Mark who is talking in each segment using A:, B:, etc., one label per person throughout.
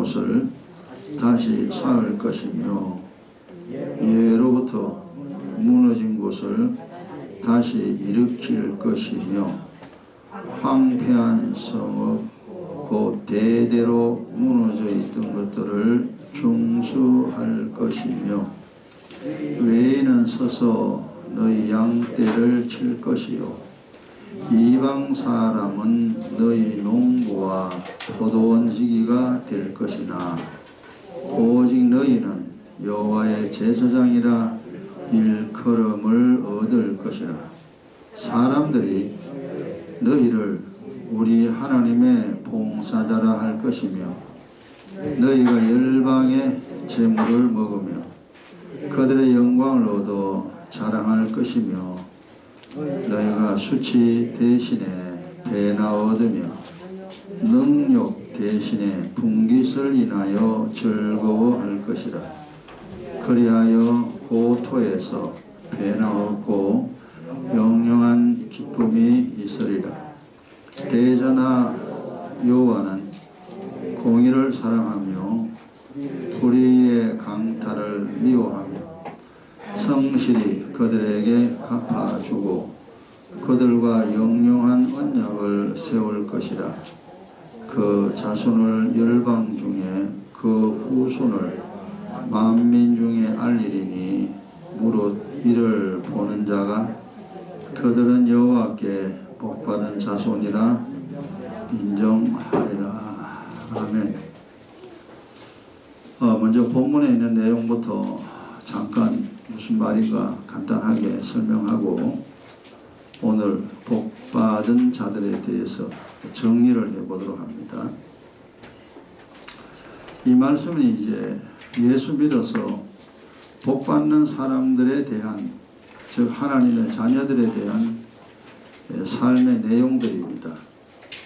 A: 곳을 다시 쌓을 것이며 예로부터 무너진 곳을 다시 일으킬 것이며 황폐한 성읍 곧 대대로 무너져 있던 것들을 중수할 것이며 외인은 서서 너희 양떼를 칠 것이요 이방 사람은 너희 농부와 포도원 지기가 될 것이나 오직 너희는 여호와의 제사장이라 일컬음을 얻을 것이라. 사람들이 너희를 우리 하나님의 봉사자라 할 것이며 너희가 열방의 재물을 먹으며 그들의 영광을 얻어 자랑할 것이며 너희가 수치 대신에 배나 얻으며 능욕 대신에 분깃을 인하여 즐거워할 것이라. 그리하여 고토에서 배나 얻고 영영한 기쁨이 있으리라. 대저나 여호와는 공의를 사랑하며 불의의 강탈을 미워하며 성실히 그들에게 갚아주고 그들과 영영한 언약을 세울 것이라. 그 자손을 열방 중에 그 후손을 만민 중에 알리리니 무릇 이를 보는 자가 그들은 여호와께 복받은 자손이라 인정하리라. 아멘. 먼저 본문에 있는 내용부터 잠깐 무슨 말인가 간단하게 설명하고 오늘 복받은 자들에 대해서 정리를 해보도록 합니다. 이 말씀은 이제 예수 믿어서 복받는 사람들에 대한, 즉 하나님의 자녀들에 대한 삶의 내용들입니다.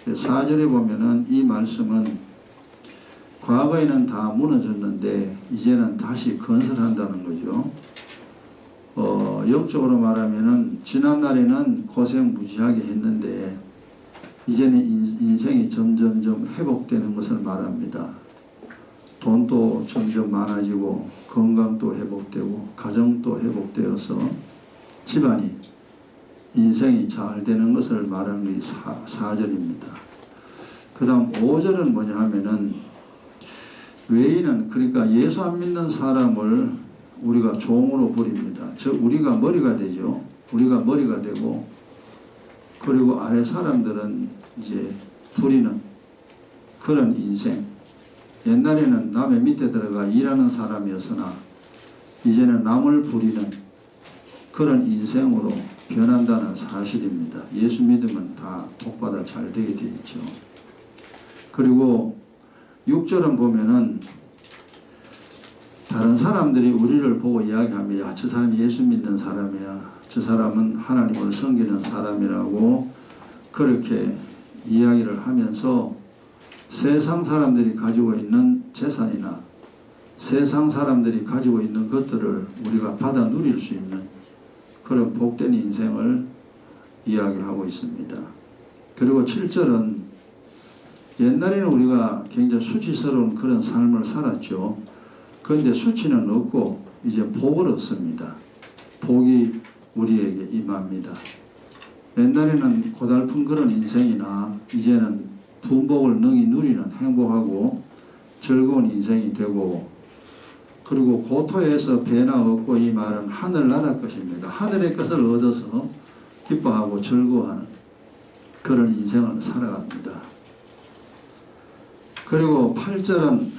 A: 4절에 보면은 이 말씀은 과거에는 다 무너졌는데 이제는 다시 건설한다는 거죠. 영적으로 말하면은 지난날에는 고생 무지하게 했는데 이제는 인생이 점점점 회복되는 것을 말합니다. 돈도 점점 많아지고 건강도 회복되고 가정도 회복되어서 집안이 인생이 잘 되는 것을 말하는 게 4절입니다. 그 다음 5절은 뭐냐 하면은 외인은, 그러니까 예수 안 믿는 사람을 우리가 종으로 부립니다. 즉 우리가 머리가 되죠. 우리가 머리가 되고 그리고 아래 사람들은 이제 부리는 그런 인생. 옛날에는 남의 밑에 들어가 일하는 사람이었으나 이제는 남을 부리는 그런 인생으로 변한다는 사실입니다. 예수 믿으면 다 복받아 잘 되게 되어 있죠. 그리고 6절은 보면은 다른 사람들이 우리를 보고 이야기하면 야, 저 사람이 예수 믿는 사람이야. 저 사람은 하나님을 섬기는 사람이라고 그렇게 이야기를 하면서 세상 사람들이 가지고 있는 재산이나 세상 사람들이 가지고 있는 것들을 우리가 받아 누릴 수 있는 그런 복된 인생을 이야기하고 있습니다. 그리고 7절은 옛날에는 우리가 굉장히 수치스러운 그런 삶을 살았죠. 그런데 수치는 없고 이제 복을 얻습니다. 복이 우리에게 임합니다. 옛날에는 고달픈 그런 인생이나 이제는 분복을 능히 누리는 행복하고 즐거운 인생이 되고, 그리고 고토에서 배나 얻고, 이 말은 하늘나라 것입니다. 하늘의 것을 얻어서 기뻐하고 즐거워하는 그런 인생을 살아갑니다. 그리고 8절은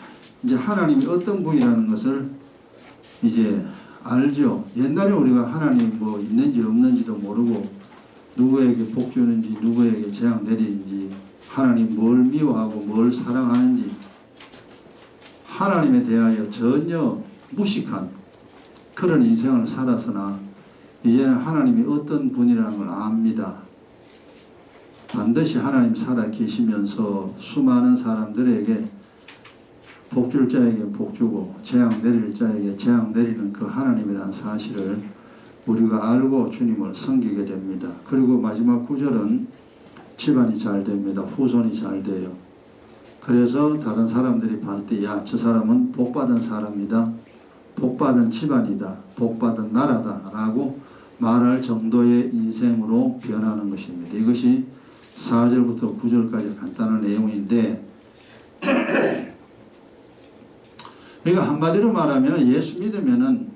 A: 이제 하나님이 어떤 분이라는 것을 이제 알죠. 옛날에 우리가 하나님 뭐 있는지 없는지도 모르고 누구에게 복 주는지 누구에게 재앙 내리는지 하나님 뭘 미워하고 뭘 사랑하는지 하나님에 대하여 전혀 무식한 그런 인생을 살았으나 이제는 하나님이 어떤 분이라는 걸 압니다. 반드시 하나님 살아 계시면서 수많은 사람들에게 복 줄 자에게 복 주고 재앙 내릴 자에게 재앙 내리는 그 하나님이라는 사실을 우리가 알고 주님을 섬기게 됩니다. 그리고 마지막 9절은 집안이 잘 됩니다. 후손이 잘 돼요. 그래서 다른 사람들이 봤을 때 야, 저 사람은 복받은 사람이다, 복받은 집안이다, 복받은 나라다 라고 말할 정도의 인생으로 변하는 것입니다. 이것이 4절부터 9절까지 간단한 내용인데, 그러니까 한마디로 말하면 예수 믿으면은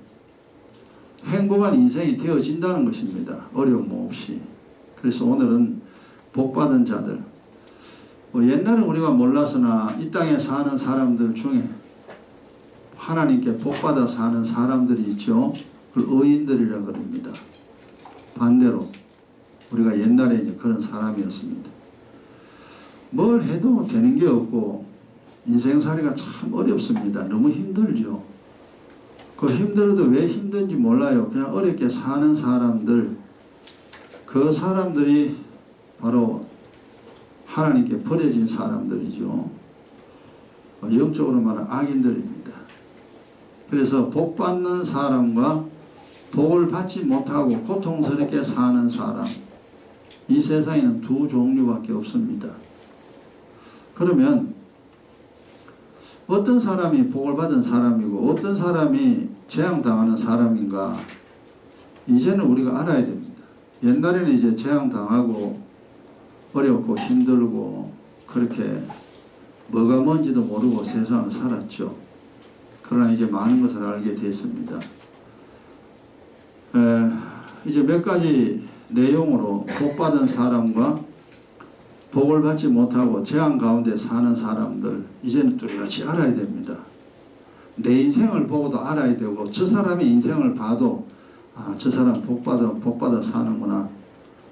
A: 행복한 인생이 되어진다는 것입니다. 어려움 없이. 그래서 오늘은 복받은 자들, 옛날은 우리가 몰라서나 이 땅에 사는 사람들 중에 하나님께 복받아 사는 사람들이 있죠. 그걸 의인들이라 그럽니다. 반대로 우리가 옛날에 이제 그런 사람이었습니다. 뭘 해도 되는 게 없고 인생살이가 참 어렵습니다. 너무 힘들죠. 그 힘들어도 왜 힘든지 몰라요. 그냥 어렵게 사는 사람들, 그 사람들이 바로 하나님께 버려진 사람들이죠. 영적으로 말하면 악인들입니다. 그래서 복받는 사람과 복을 받지 못하고 고통스럽게 사는 사람, 이 세상에는 두 종류밖에 없습니다. 그러면 어떤 사람이 복을 받은 사람이고 어떤 사람이 재앙당하는 사람인가, 이제는 우리가 알아야 됩니다. 옛날에는 이제 재앙당하고 어렵고 힘들고 그렇게 뭐가 뭔지도 모르고 세상을 살았죠. 그러나 이제 많은 것을 알게 됐습니다. 이제 몇 가지 내용으로 복받은 사람과 복을 받지 못하고 재앙 가운데 사는 사람들, 이제는 뚜렷이 알아야 됩니다. 내 인생을 보고도 알아야 되고, 저 사람의 인생을 봐도 아, 저 사람 복받아 사는구나,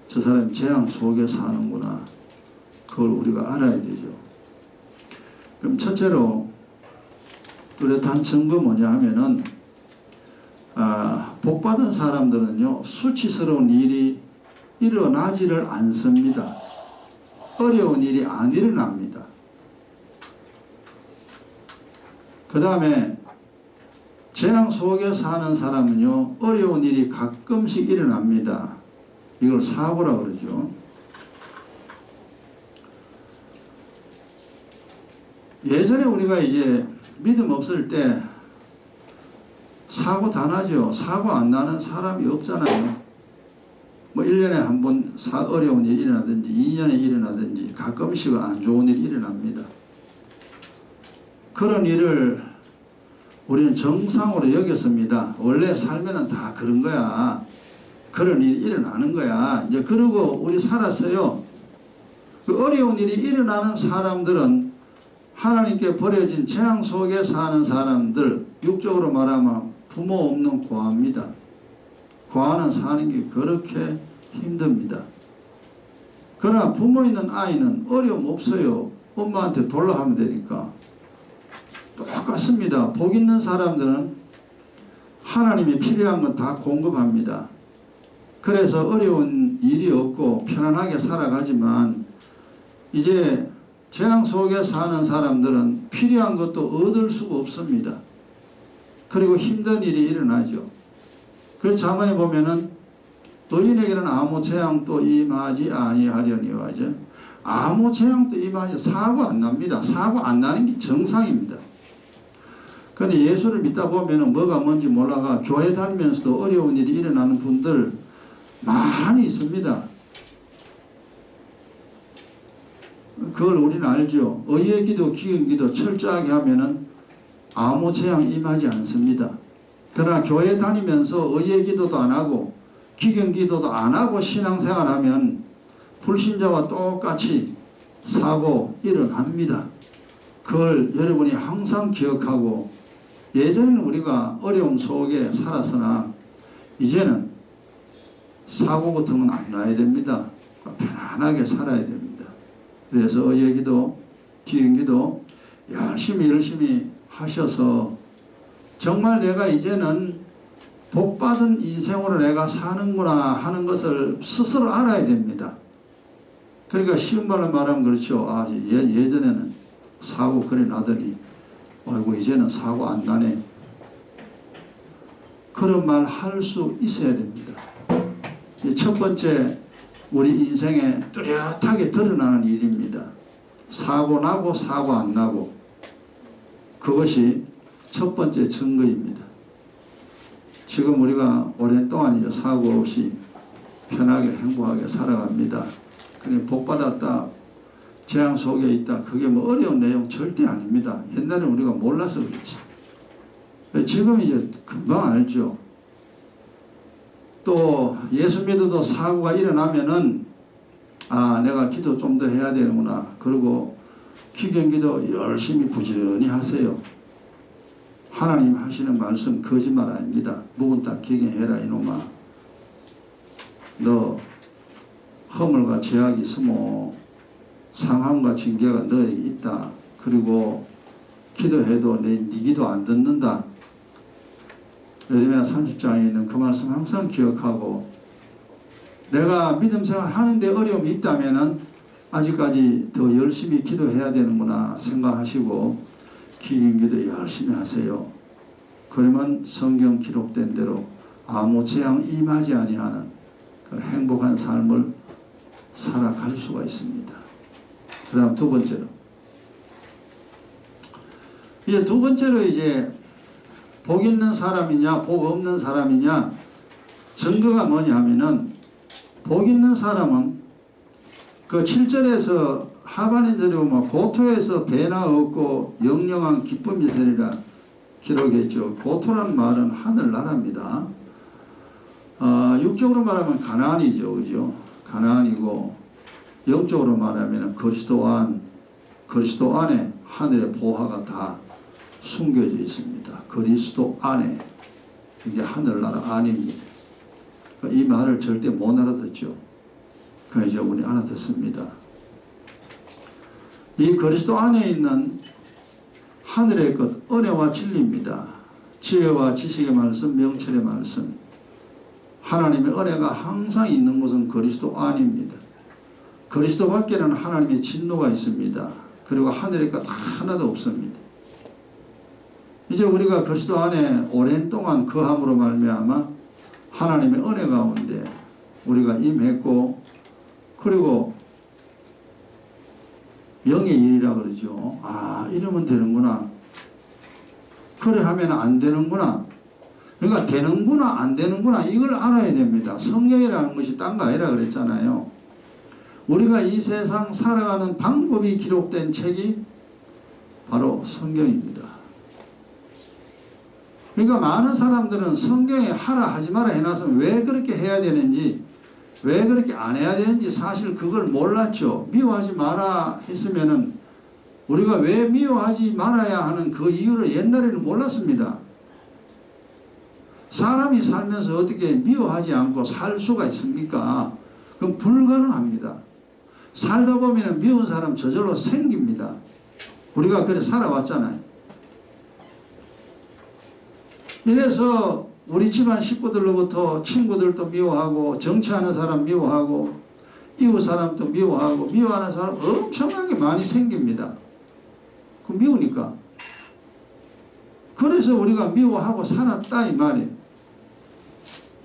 A: 저 사람이 재앙 속에 사는구나, 그걸 우리가 알아야 되죠. 그럼 첫째로 뚜렷한 증거 뭐냐 하면은, 복받은 사람들은요, 수치스러운 일이 일어나지를 않습니다. 어려운 일이 안 일어납니다. 그 다음에 재앙 속에 사는 사람은요, 어려운 일이 가끔씩 일어납니다. 이걸 사고라 그러죠. 예전에 우리가 이제 믿음 없을 때 사고 다 나죠. 사고 안 나는 사람이 없잖아요. 뭐 1년에 한 번 어려운 일이 일어나든지 2년에 일어나든지 가끔씩은 안 좋은 일이 일어납니다. 그런 일을 우리는 정상으로 여겼습니다. 원래 살면은 다 그런 거야. 그런 일이 일어나는 거야. 이제 그러고 우리 살았어요. 그 어려운 일이 일어나는 사람들은 하나님께 버려진 재앙 속에 사는 사람들, 육적으로 말하면 부모 없는 고아입니다. 고아는 사는 게 그렇게 힘듭니다. 그러나 부모 있는 아이는 어려움 없어요. 엄마한테 돌라 하면 되니까. 똑같습니다. 복 있는 사람들은 하나님이 필요한 건 다 공급합니다. 그래서 어려운 일이 없고 편안하게 살아가지만, 이제 재앙 속에 사는 사람들은 필요한 것도 얻을 수가 없습니다. 그리고 힘든 일이 일어나죠. 그래서 자문에 보면은 의인에게는 아무 재앙도 임하지 아니하려니와 하죠. 아무 재앙도 임하지, 사고 안 납니다. 사고 안 나는 게 정상입니다. 그런데 예수를 믿다 보면은 뭐가 뭔지 몰라가 교회 다니면서도 어려운 일이 일어나는 분들 많이 있습니다. 그걸 우리는 알죠. 의의 기도, 기은 기도 철저하게 하면은 아무 재앙 임하지 않습니다. 그러나 교회 다니면서 의의 기도도 안 하고 기경 기도도 안 하고 신앙생활하면 불신자와 똑같이 사고 일어납니다. 그걸 여러분이 항상 기억하고, 예전에는 우리가 어려움 속에 살았으나 이제는 사고 같은 건 안 나야 됩니다. 편안하게 살아야 됩니다. 그래서 의의 기도, 기경 기도 열심히 하셔서 정말 내가 이제는 복받은 인생으로 내가 사는구나 하는 것을 스스로 알아야 됩니다. 그러니까 쉬운 말로 말하면 그렇죠. 예전에는 사고 그래 나더니 아이고 이제는 사고 안 나네. 그런 말 할 수 있어야 됩니다. 첫 번째 우리 인생에 뚜렷하게 드러나는 일입니다. 사고 나고 사고 안 나고, 그것이 첫 번째 증거입니다. 지금 우리가 오랜 동안 이제 사고 없이 편하게 행복하게 살아갑니다. 그러니 복 받았다, 재앙 속에 있다, 그게 뭐 어려운 내용 절대 아닙니다. 옛날에 우리가 몰라서 그렇지. 지금 이제 금방 알죠. 또 예수 믿어도 사고가 일어나면은 아, 내가 기도 좀 더 해야 되는구나. 그리고 기경기도 열심히 부지런히 하세요. 하나님 하시는 말씀 거짓말 아닙니다. 묵은 땅 기경해라 이놈아. 너 허물과 죄악이 있으면 상함과 징계가 너에게 있다. 그리고 기도해도 네 기도 안 듣는다. 예레미야 30장에 있는 그 말씀 항상 기억하고, 내가 믿음 생활 하는데 어려움이 있다면은 아직까지 더 열심히 기도해야 되는구나 생각하시고 기도도 열심히 하세요. 그러면 성경 기록된 대로 아무 재앙 임하지 아니하는 그런 행복한 삶을 살아갈 수가 있습니다. 그 다음 두 번째로, 이제 두 번째로 이제 복 있는 사람이냐 복 없는 사람이냐 증거가 뭐냐 하면은, 복 있는 사람은 그 7절에서 하반에 들어보면 고토에서 배나 얻고 영영한 기쁨이 되리라 기록했죠. 고토라는 말은 하늘나라입니다. 육적으로 말하면 가나안이죠. 그죠? 가나안이고, 영적으로 말하면 그리스도 안에 하늘의 보화가 다 숨겨져 있습니다. 그리스도 안에, 이게 하늘나라 안입니다. 이 말을 절대 못 알아듣죠. 그래서 이제 우리 알아듣습니다. 이 그리스도 안에 있는 하늘의 것, 은혜와 진리입니다. 지혜와 지식의 말씀, 명철의 말씀, 하나님의 은혜가 항상 있는 곳은 그리스도 안입니다. 그리스도 밖에는 하나님의 진노가 있습니다. 그리고 하늘의 것 하나도 없습니다. 이제 우리가 그리스도 안에 오랜 동안 거함으로 말미암아 하나님의 은혜 가운데 우리가 임했고, 그리고 영의 일이라 그러죠. 아, 이러면 되는구나. 그래 하면 안 되는구나. 그러니까 되는구나 안 되는구나 이걸 알아야 됩니다. 성경이라는 것이 딴 거 아니라 그랬잖아요. 우리가 이 세상 살아가는 방법이 기록된 책이 바로 성경입니다. 그러니까 많은 사람들은 성경에 하라 하지 마라 해놨으면 왜 그렇게 해야 되는지, 왜 그렇게 안 해야 되는지 사실 그걸 몰랐죠. 미워하지 마라 했으면은 우리가 왜 미워하지 말아야 하는 그 이유를 옛날에는 몰랐습니다. 사람이 살면서 어떻게 미워하지 않고 살 수가 있습니까? 그럼 불가능합니다. 살다 보면 미운 사람 저절로 생깁니다. 우리가 그래 살아왔잖아요. 이래서 우리 집안 식구들로부터 친구들도 미워하고, 정치하는 사람 미워하고, 이웃 사람도 미워하고, 미워하는 사람 엄청나게 많이 생깁니다. 그 미우니까. 그래서 우리가 미워하고 살았다 이 말이에요.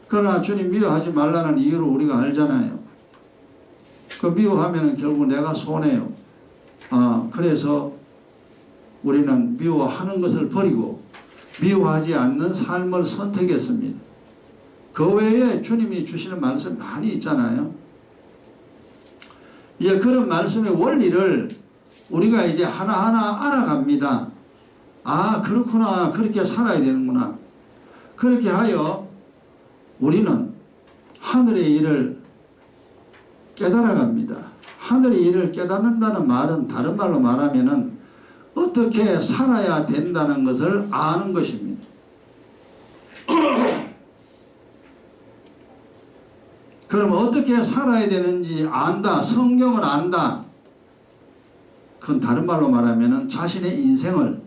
A: 그러나 주님 미워하지 말라는 이유를 우리가 알잖아요. 그 미워하면 결국 내가 손해요. 그래서 우리는 미워하는 것을 버리고 미워하지 않는 삶을 선택했습니다. 그 외에 주님이 주시는 말씀 많이 있잖아요. 이제 그런 말씀의 원리를 우리가 이제 하나하나 알아갑니다. 아, 그렇구나. 그렇게 살아야 되는구나. 그렇게 하여 우리는 하늘의 일을 깨달아갑니다. 하늘의 일을 깨닫는다는 말은 다른 말로 말하면은 어떻게 살아야 된다는 것을 아는 것입니다. 그럼 어떻게 살아야 되는지 안다. 성경을 안다. 그건 다른 말로 말하면 자신의 인생을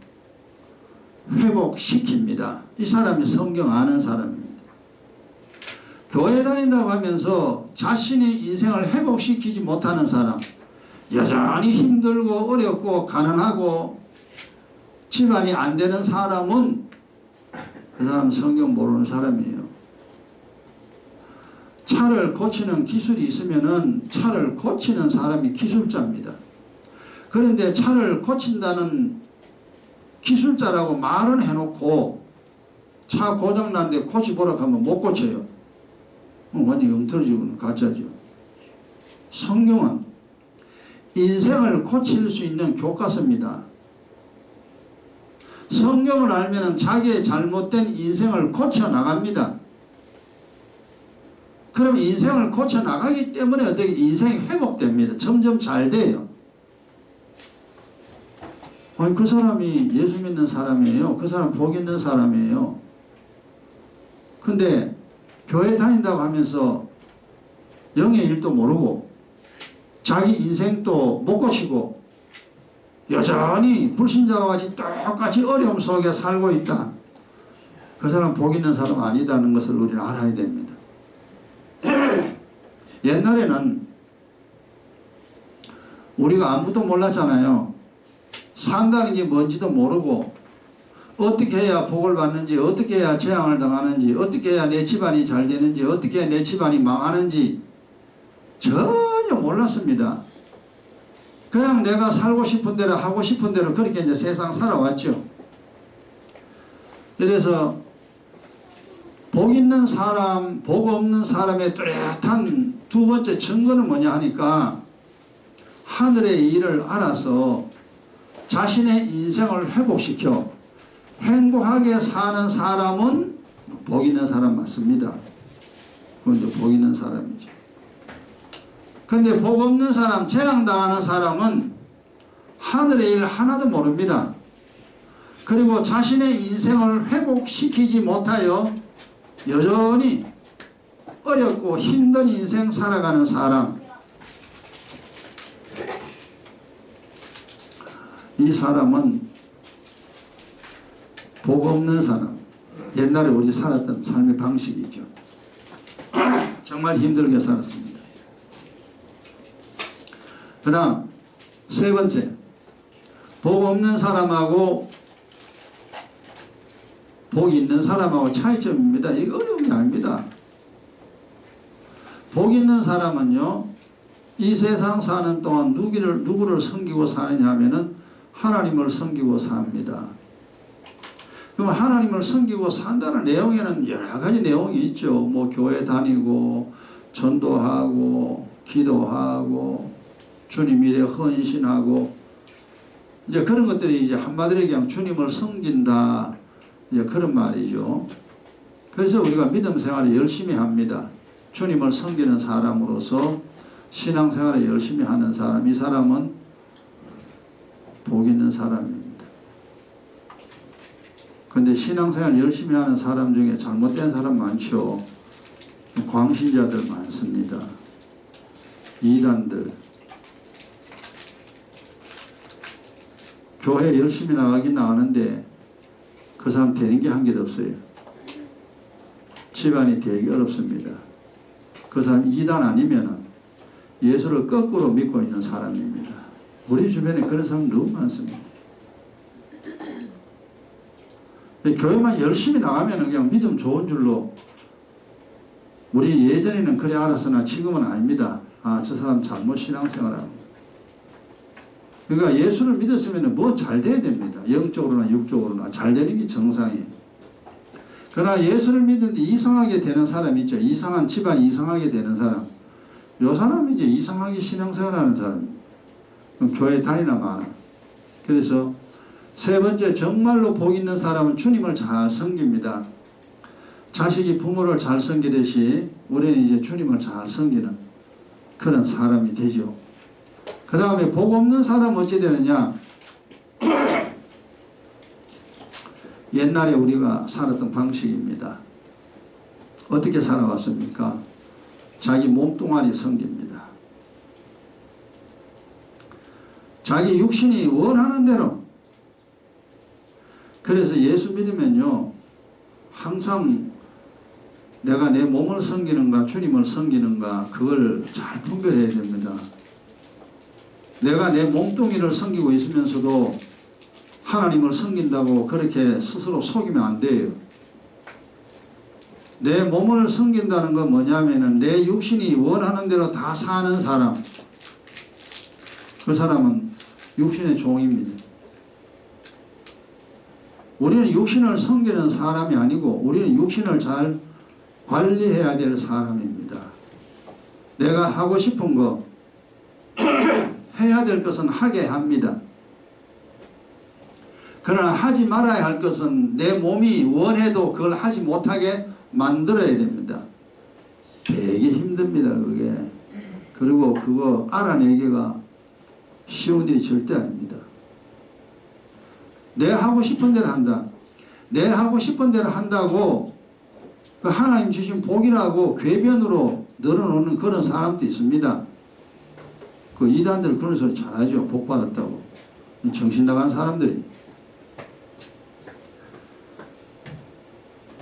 A: 회복시킵니다. 이 사람이 성경 아는 사람입니다. 교회 다닌다고 하면서 자신의 인생을 회복시키지 못하는 사람, 여전히 힘들고 어렵고 가난하고 집안이 안 되는 사람은 그 사람 성경 모르는 사람이에요. 차를 고치는 기술이 있으면은 차를 고치는 사람이 기술자입니다. 그런데 차를 고친다는 기술자라고 말은 해놓고 차 고장난데 고쳐보라고 하면 못 고쳐요. 완전히 엉터리지고는 가짜죠. 성경은 인생을 고칠 수 있는 교과서입니다. 성경을 알면 자기의 잘못된 인생을 고쳐나갑니다. 그럼 인생을 고쳐나가기 때문에 어떻게 인생이 회복됩니다. 점점 잘 돼요. 아니, 그 사람이 예수 믿는 사람이에요. 그 사람 복 있는 사람이에요. 근데 교회 다닌다고 하면서 영의 일도 모르고 자기 인생도 못 고치고 여전히 불신자와 같이 똑같이 어려움 속에 살고 있다. 그 사람 복 있는 사람 아니다는 것을 우리는 알아야 됩니다. 옛날에는 우리가 아무것도 몰랐잖아요. 산다는 게 뭔지도 모르고 어떻게 해야 복을 받는지, 어떻게 해야 재앙을 당하는지, 어떻게 해야 내 집안이 잘 되는지, 어떻게 해야 내 집안이 망하는지 전혀 몰랐습니다. 그냥 내가 살고 싶은 대로 하고 싶은 대로 그렇게 이제 세상 살아왔죠. 그래서 복 있는 사람, 복 없는 사람의 뚜렷한 두 번째 증거는 뭐냐 하니까 하늘의 일을 알아서 자신의 인생을 회복시켜 행복하게 사는 사람은 복 있는 사람 맞습니다. 그건 이제 복 있는 사람이죠. 근데 복 없는 사람, 재앙당하는 사람은 하늘의 일 하나도 모릅니다. 그리고 자신의 인생을 회복시키지 못하여 여전히 어렵고 힘든 인생 살아가는 사람, 이 사람은 복 없는 사람, 옛날에 우리 살았던 삶의 방식이죠. 정말 힘들게 살았습니다. 그 다음 세 번째, 복 없는 사람하고 복이 있는 사람하고 차이점입니다. 이게 어려운 게 아닙니다. 복 있는 사람은요, 이 세상 사는 동안 누구를 섬기고 사느냐 하면은 하나님을 섬기고 삽니다. 그럼 하나님을 섬기고 산다는 내용에는 여러 가지 내용이 있죠. 뭐 교회 다니고 전도하고 기도하고 주님 일에 헌신하고 이제 그런 것들이 이제 한마디로 얘기하면 주님을 섬긴다, 이제 그런 말이죠. 그래서 우리가 믿음 생활을 열심히 합니다. 주님을 섬기는 사람으로서 신앙생활을 열심히 하는 사람, 이 사람은 복 있는 사람입니다. 근데 신앙생활 열심히 하는 사람 중에 잘못된 사람 많죠. 광신자들 많습니다. 이단들. 교회 열심히 나가긴 나가는데 그 사람 되는 게 한 개도 없어요. 집안이 되기 어렵습니다. 그 사람 이단 아니면은 예수를 거꾸로 믿고 있는 사람입니다. 우리 주변에 그런 사람 너무 많습니다. 교회만 열심히 나가면 그냥 믿음 좋은 줄로, 우리 예전에는 그래 알았으나 지금은 아닙니다. 아, 저 사람 잘못 신앙생활하고. 그러니까 예수를 믿었으면 뭐 잘 돼야 됩니다. 영적으로나 육적으로나 잘 되는 게 정상이에요. 그러나 예수를 믿는데 이상하게 되는 사람이 있죠. 이상한 집안이 이상하게 되는 사람. 요 사람이 이제 이상하게 신앙생활하는 사람입니다. 교회 다니나 마나. 그래서 세 번째, 정말로 복 있는 사람은 주님을 잘 섬깁니다. 자식이 부모를 잘 섬기듯이 우리는 이제 주님을 잘 섬기는 그런 사람이 되죠. 그 다음에 복 없는 사람은 어찌 되느냐? 옛날에 우리가 살았던 방식입니다. 어떻게 살아왔습니까? 자기 몸뚱아리 섬깁니다. 자기 육신이 원하는 대로. 그래서 예수 믿으면요, 항상 내가 내 몸을 섬기는가 주님을 섬기는가 그걸 잘 분별해야 됩니다. 내가 내 몸뚱이를 섬기고 있으면서도 하나님을 섬긴다고 그렇게 스스로 속이면 안 돼요. 내 몸을 섬긴다는 건 뭐냐면은 내 육신이 원하는 대로 다 사는 사람, 그 사람은 육신의 종입니다. 우리는 육신을 섬기는 사람이 아니고 우리는 육신을 잘 관리해야 될 사람입니다. 내가 하고 싶은 거 해야 될 것은 하게 합니다. 그러나 하지 말아야 할 것은 내 몸이 원해도 그걸 하지 못하게 만들어야 됩니다. 되게 힘듭니다, 그게. 그리고 그거 알아내기가 쉬운 일이 절대 아닙니다. 내 하고 싶은 대로 한다. 내 하고 싶은 대로 한다고 그 하나님 주신 복이라고 궤변으로 늘어놓는 그런 사람도 있습니다. 그 이단들 그런 소리 잘하죠. 복 받았다고. 정신 나간 사람들이.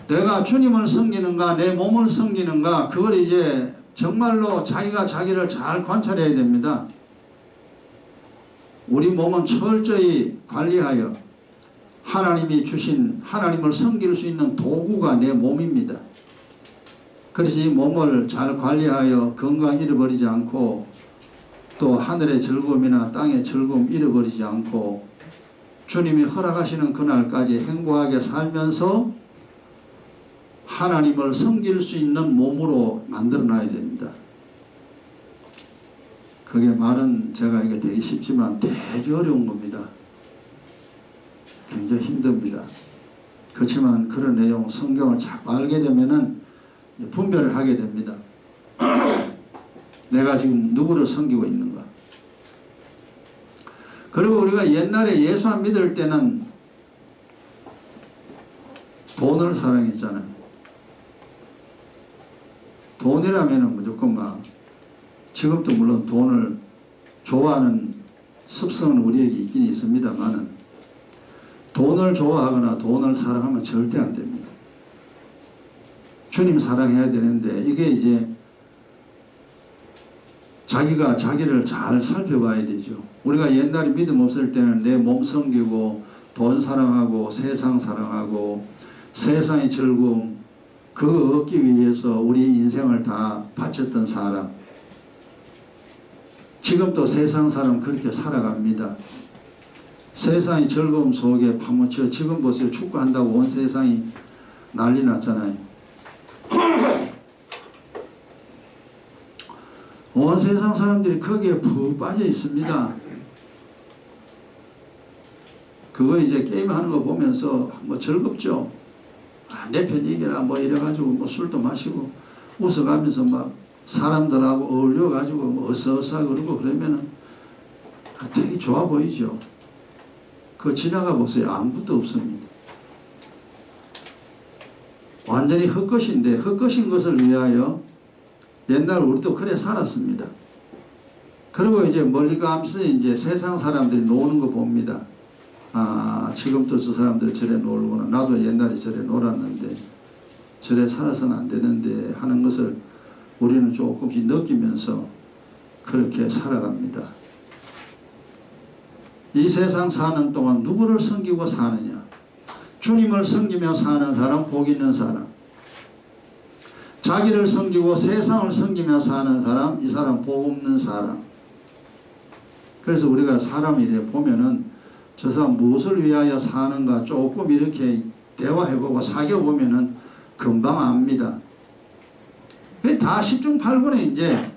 A: 내가 주님을 섬기는가 내 몸을 섬기는가 그걸 이제 정말로 자기가 자기를 잘 관찰해야 됩니다. 우리 몸은 철저히 관리하여 하나님이 주신 하나님을 섬길 수 있는 도구가 내 몸입니다. 그래서 이 몸을 잘 관리하여 건강 잃어버리지 않고 또 하늘의 즐거움이나 땅의 즐거움 잃어버리지 않고 주님이 허락하시는 그날까지 행복하게 살면서 하나님을 섬길 수 있는 몸으로 만들어 놔야 됩니다. 그게 말은 제가 이게 되게 쉽지만 되게 어려운 겁니다. 굉장히 힘듭니다. 그렇지만 그런 내용 성경을 자꾸 알게 되면은 분별을 하게 됩니다. 내가 지금 누구를 섬기고 있는가. 그리고 우리가 옛날에 예수 안 믿을 때는 돈을 사랑했잖아요. 돈이라면은 무조건 막 지금도 물론 돈을 좋아하는 습성은 우리에게 있긴 있습니다만은 돈을 좋아하거나 돈을 사랑하면 절대 안 됩니다. 주님 사랑해야 되는데 이게 이제 자기가 자기를 잘 살펴봐야 되죠. 우리가 옛날에 믿음 없을 때는 내 몸 섬기고 돈 사랑하고 세상 사랑하고 세상의 즐거움 그거 얻기 위해서 우리 인생을 다 바쳤던 사람. 지금도 세상 사람 그렇게 살아갑니다. 세상의 즐거움 속에 파묻혀 지금 보세요. 축구한다고 온 세상이 난리 났잖아요. 온 세상 사람들이 거기에 푹 빠져 있습니다. 그거 이제 게임하는 거 보면서 뭐 즐겁죠. 내 편 이겨라 뭐 이래가지고 뭐 술도 마시고 웃어가면서 막 사람들하고 어울려가지고 뭐 어서어서 그러고 그러면은 되게 좋아 보이죠. 그거 지나가 보세요. 아무것도 없습니다. 완전히 헛것인데 헛것인 것을 위하여 옛날 우리도 그래 살았습니다. 그리고 이제 멀리 가면서 이제 세상 사람들이 노는 거 봅니다. 아, 지금도 저 사람들이 저래 놀구나. 나도 옛날에 저래 놀았는데 저래 살아서는 안 되는데 하는 것을 우리는 조금씩 느끼면서 그렇게 살아갑니다. 이 세상 사는 동안 누구를 섬기고 사느냐? 주님을 섬기며 사는 사람, 복 있는 사람. 자기를 섬기고 세상을 섬기며 사는 사람, 이 사람 복 없는 사람. 그래서 우리가 사람 이래 보면은 저 사람 무엇을 위하여 사는가 조금 이렇게 대화해보고 사귀어보면은 금방 압니다. 다 10중 8구에 이제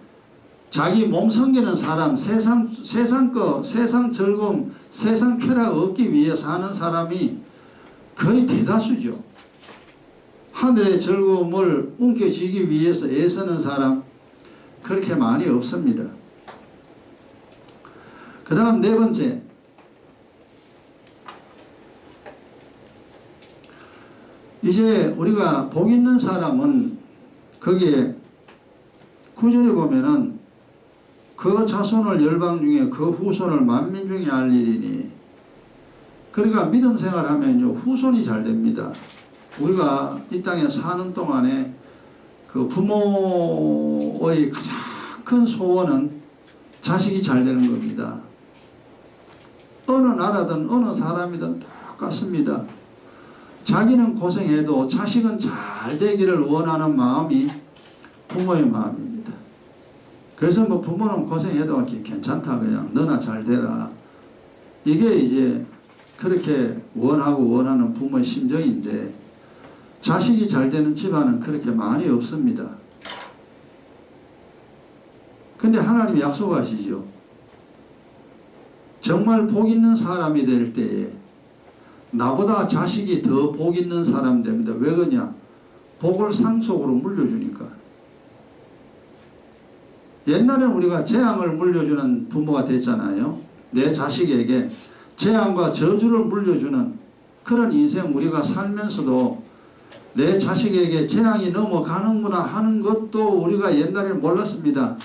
A: 자기 몸 섬기는 사람, 세상 거, 세상 즐거움, 세상 쾌락 얻기 위해 사는 사람이 거의 대다수죠. 하늘의 즐거움을 움켜쥐기 위해서 애쓰는 사람 그렇게 많이 없습니다. 그 다음 네 번째, 이제 우리가 복 있는 사람은 거기에 구절에 보면은 그 자손을 열방 중에 그 후손을 만민 중에 알리리니. 그러니까 믿음 생활하면요 후손이 잘 됩니다. 우리가 이 땅에 사는 동안에 그 부모의 가장 큰 소원은 자식이 잘 되는 겁니다. 어느 나라든 어느 사람이든 똑같습니다. 자기는 고생해도 자식은 잘 되기를 원하는 마음이 부모의 마음입니다. 그래서 뭐 부모는 고생해도 괜찮다 그냥 너나 잘 되라 이게 이제 그렇게 원하는 부모의 심정인데, 자식이 잘 되는 집안은 그렇게 많이 없습니다. 근데 하나님이 약속하시죠. 정말 복 있는 사람이 될 때에 나보다 자식이 더 복 있는 사람 됩니다. 왜 그러냐? 복을 상속으로 물려주니까. 옛날에는 우리가 재앙을 물려주는 부모가 됐잖아요. 내 자식에게 재앙과 저주를 물려주는 그런 인생 우리가 살면서도 내 자식에게 재앙이 넘어가는구나 하는 것도 우리가 옛날에 몰랐습니다.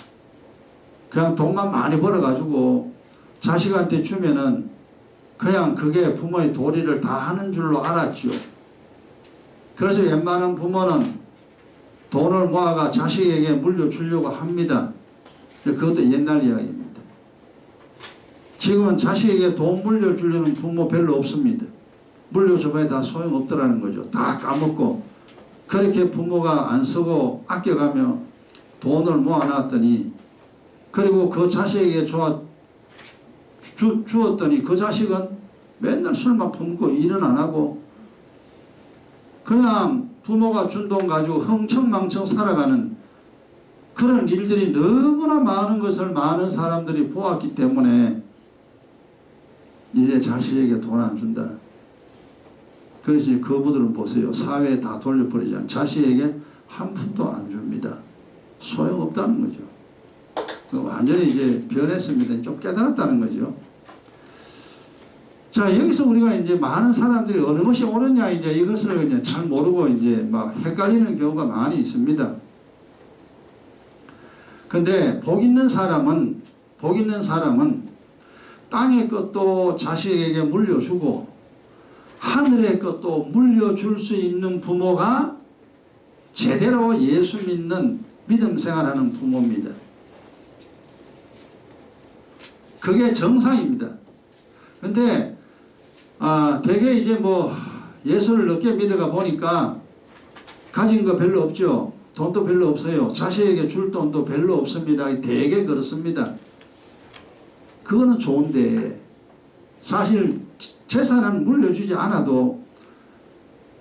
A: 그냥 돈만 많이 벌어가지고 자식한테 주면은 그냥 그게 부모의 도리를 다 하는 줄로 알았죠. 그래서 웬만한 부모는 돈을 모아가 자식에게 물려주려고 합니다. 그것도 옛날 이야기입니다. 지금은 자식에게 돈 물려주려는 부모 별로 없습니다. 물려줘봐야 다 소용없더라는 거죠. 다 까먹고 그렇게 부모가 안 쓰고 아껴가며 돈을 모아놨더니, 그리고 그 자식에게 주었더니 그 자식은 맨날 술만 퍼먹고 일은 안 하고 그냥 부모가 준 돈 가지고 흥청망청 살아가는 그런 일들이 너무나 많은 것을 많은 사람들이 보았기 때문에 이제 자식에게 돈 안 준다. 그래서 그분들은 보세요. 사회에 다 돌려버리잖아요. 자식에게 한 푼도 안 줍니다. 소용없다는 거죠. 완전히 이제 변했습니다. 좀 깨달았다는 거죠. 자, 여기서 우리가 이제 많은 사람들이 어느 것이 옳으냐, 이제 이것을 그냥 잘 모르고 이제 막 헷갈리는 경우가 많이 있습니다. 근데 복 있는 사람은 땅의 것도 자식에게 물려주고 하늘의 것도 물려줄 수 있는 부모가 제대로 예수 믿는 믿음 생활하는 부모입니다. 그게 정상입니다. 근데 되게 이제 뭐 예수를 늦게 믿어가 보니까 가진 거 별로 없죠. 돈도 별로 없어요. 자식에게 줄 돈도 별로 없습니다. 되게 그렇습니다. 그거는 좋은데 사실 재산은 물려주지 않아도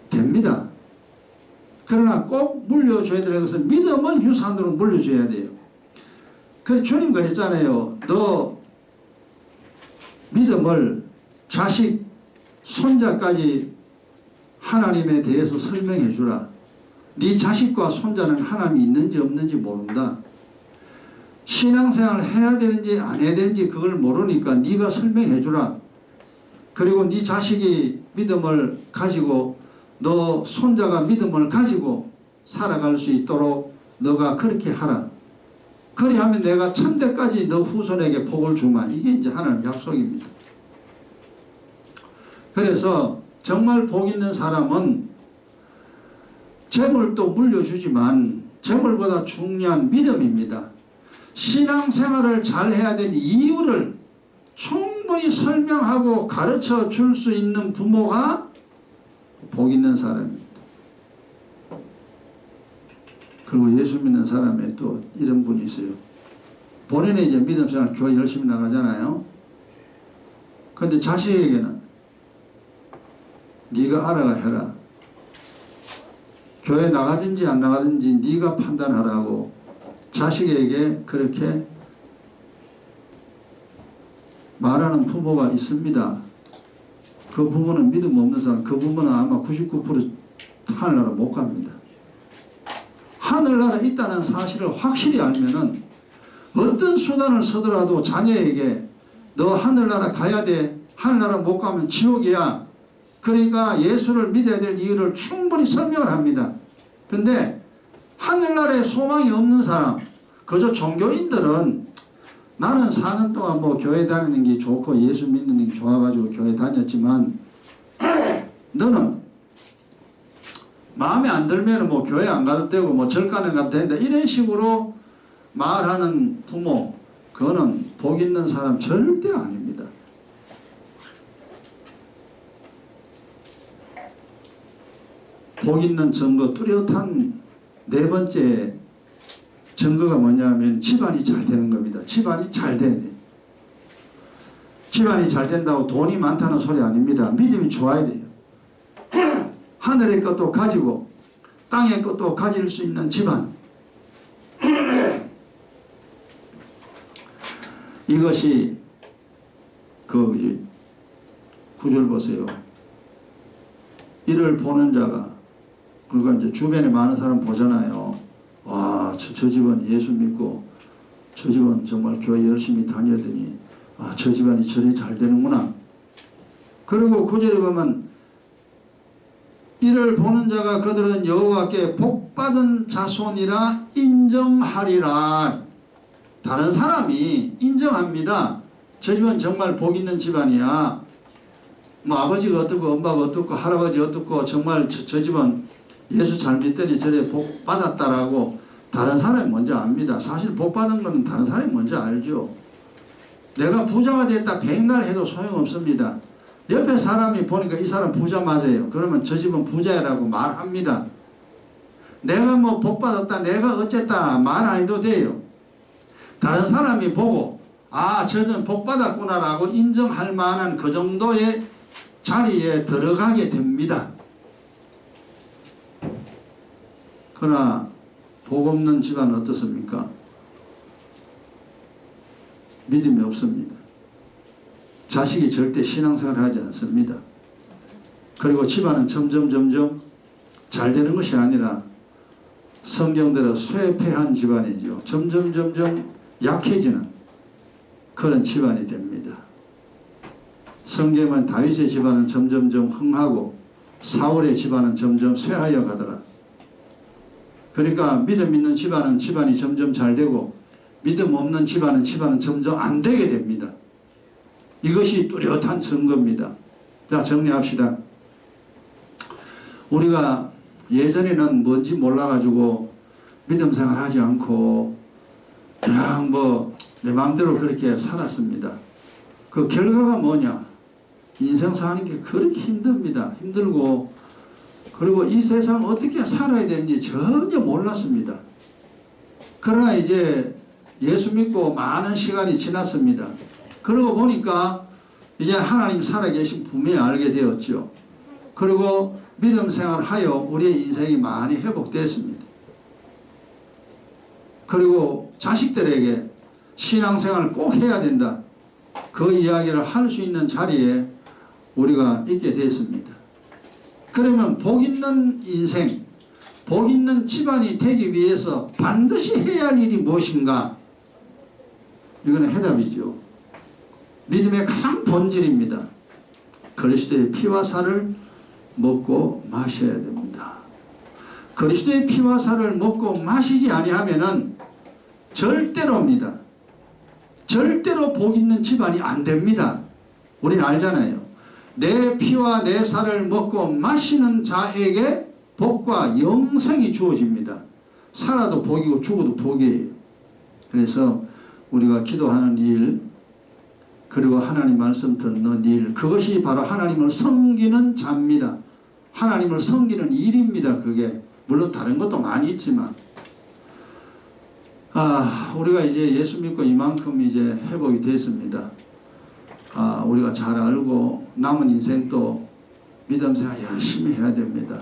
A: 됩니다. 그러나 꼭 물려줘야 되는 것은 믿음을 유산으로 물려줘야 돼요. 그래서 주님 그랬잖아요. 너 믿음을 자식, 손자까지 하나님에 대해서 설명해 주라. 네 자식과 손자는 하나님이 있는지 없는지 모른다. 신앙생활을 해야 되는지 안 해야 되는지 그걸 모르니까 네가 설명해 주라. 그리고 네 자식이 믿음을 가지고 너 손자가 믿음을 가지고 살아갈 수 있도록 너가 그렇게 하라. 그리하면 내가 천대까지 너 후손에게 복을 주마. 이게 이제 하나님 약속입니다. 그래서 정말 복 있는 사람은 재물도 물려주지만 재물보다 중요한 믿음입니다. 신앙생활을 잘 해야 되는 이유를 충분히 설명하고 가르쳐 줄 수 있는 부모가 복 있는 사람입니다. 그리고 예수 믿는 사람에 또 이런 분이 있어요. 본인이 이제 믿음생활 교회 열심히 나가잖아요. 근데 자식에게는 네가 알아가 해라. 교회 나가든지 안 나가든지 네가 판단하라고 자식에게 그렇게 말하는 부모가 있습니다. 그 부모는 믿음 없는 사람, 그 부모는 아마 99% 하늘나라 못 갑니다. 하늘나라 있다는 사실을 확실히 알면은 어떤 수단을 쓰더라도 자녀에게 너 하늘나라 가야 돼. 하늘나라 못 가면 지옥이야. 그러니까 예수를 믿어야 될 이유를 충분히 설명을 합니다. 근데 하늘나라에 소망이 없는 사람, 그저 종교인들은 나는 사는 동안 뭐 교회 다니는 게 좋고 예수 믿는 게 좋아가지고 교회 다녔지만 너는 마음에 안 들면 뭐 교회 안 가도 되고 뭐 절간에 가도 된다. 이런 식으로 말하는 부모, 그거는 복 있는 사람 절대 아닙니다. 복 있는 증거, 뚜렷한 네 번째 증거가 뭐냐면 집안이 잘 되는 겁니다. 집안이 잘 돼야 돼. 집안이 잘 된다고 돈이 많다는 소리 아닙니다. 믿음이 좋아야 돼요. 하늘의 것도 가지고 땅의 것도 가질 수 있는 집안. 이것이 그 구절 보세요. 이를 보는 자가, 그러니까 이제 주변에 많은 사람 보잖아요. 와, 저 집은 예수 믿고 저 집은 정말 교회 열심히 다니더니 저 집안이 저리 잘 되는구나. 그리고 구절에 보면 이를 보는 자가 그들은 여호와께 복받은 자손이라 인정하리라. 다른 사람이 인정합니다. 저 집은 정말 복 있는 집안이야. 뭐 아버지가 어떻고 엄마가 어떻고 할아버지 어떻고 정말 저 집은 예수 잘 믿더니 저래 복 받았다라고 다른 사람이 먼저 압니다. 사실 복 받은 거는 다른 사람이 먼저 알죠. 내가 부자가 됐다 백날 해도 소용없습니다. 옆에 사람이 보니까 이 사람 부자 맞아요. 그러면 저 집은 부자라고 말합니다. 내가 뭐 복 받았다 내가 어쨌다 말 안 해도 돼요. 다른 사람이 보고 저는 복 받았구나라고 인정할 만한 그 정도의 자리에 들어가게 됩니다. 그러나 복 없는 집안은 어떻습니까? 믿음이 없습니다. 자식이 절대 신앙생활을 하지 않습니다. 그리고 집안은 점점 잘 되는 것이 아니라 성경대로 쇠폐한 집안이죠. 점점 약해지는 그런 집안이 됩니다. 성경은 다윗의 집안은 점점 흥하고 사울의 집안은 점점 쇠하여 가더라. 그러니까 믿음 있는 집안이 점점 잘 되고 믿음 없는 집안은 점점 안 되게 됩니다. 이것이 뚜렷한 증거입니다. 자, 정리합시다. 우리가 예전에는 뭔지 몰라가지고 믿음 생활하지 않고 그냥 뭐 내 마음대로 그렇게 살았습니다. 그 결과가 뭐냐? 인생 사는 게 그렇게 힘듭니다. 힘들고 그리고 이 세상 어떻게 살아야 되는지 전혀 몰랐습니다. 그러나 이제 예수 믿고 많은 시간이 지났습니다. 그러고 보니까 이제 하나님 살아계신 분명히 알게 되었죠. 그리고 믿음 생활하여 우리의 인생이 많이 회복됐습니다. 그리고 자식들에게 신앙생활을 꼭 해야 된다. 그 이야기를 할 수 있는 자리에 우리가 있게 됐습니다. 그러면 복 있는 인생, 복 있는 집안이 되기 위해서 반드시 해야 할 일이 무엇인가? 이거는 해답이죠. 믿음의 가장 본질입니다. 그리스도의 피와 살을 먹고 마셔야 됩니다. 그리스도의 피와 살을 먹고 마시지 아니하면은 절대로입니다. 절대로 복 있는 집안이 안 됩니다. 우리는 알잖아요. 내 피와 내 살을 먹고 마시는 자에게 복과 영생이 주어집니다. 살아도 복이고 죽어도 복이에요. 그래서 우리가 기도하는 일, 그리고 하나님 말씀 듣는 일, 그것이 바로 하나님을 섬기는 자입니다. 하나님을 섬기는 일입니다. 그게 물론 다른 것도 많이 있지만 우리가 이제 예수 믿고 이만큼 이제 회복이 됐습니다. 우리가 잘 알고 남은 인생도 믿음 생활 열심히 해야 됩니다.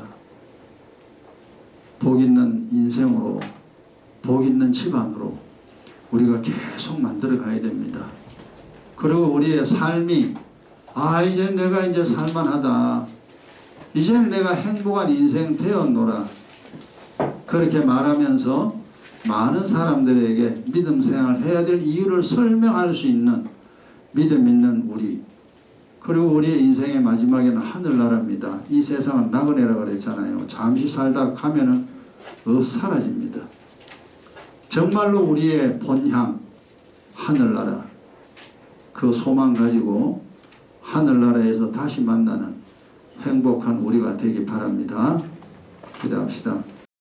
A: 복 있는 인생으로, 복 있는 집안으로 우리가 계속 만들어 가야 됩니다. 그리고 우리의 삶이 이제는 내가 이제 살만하다. 이제는 내가 행복한 인생 되었노라. 그렇게 말하면서 많은 사람들에게 믿음 생활을 해야 될 이유를 설명할 수 있는 믿음 있는 우리, 그리고 우리의 인생의 마지막에는 하늘나라입니다. 이 세상은 나그네라고 그랬잖아요. 잠시 살다 가면은 사라집니다. 정말로 우리의 본향 하늘나라, 그 소망 가지고 하늘나라에서 다시 만나는 행복한 우리가 되기 바랍니다. 기도합시다.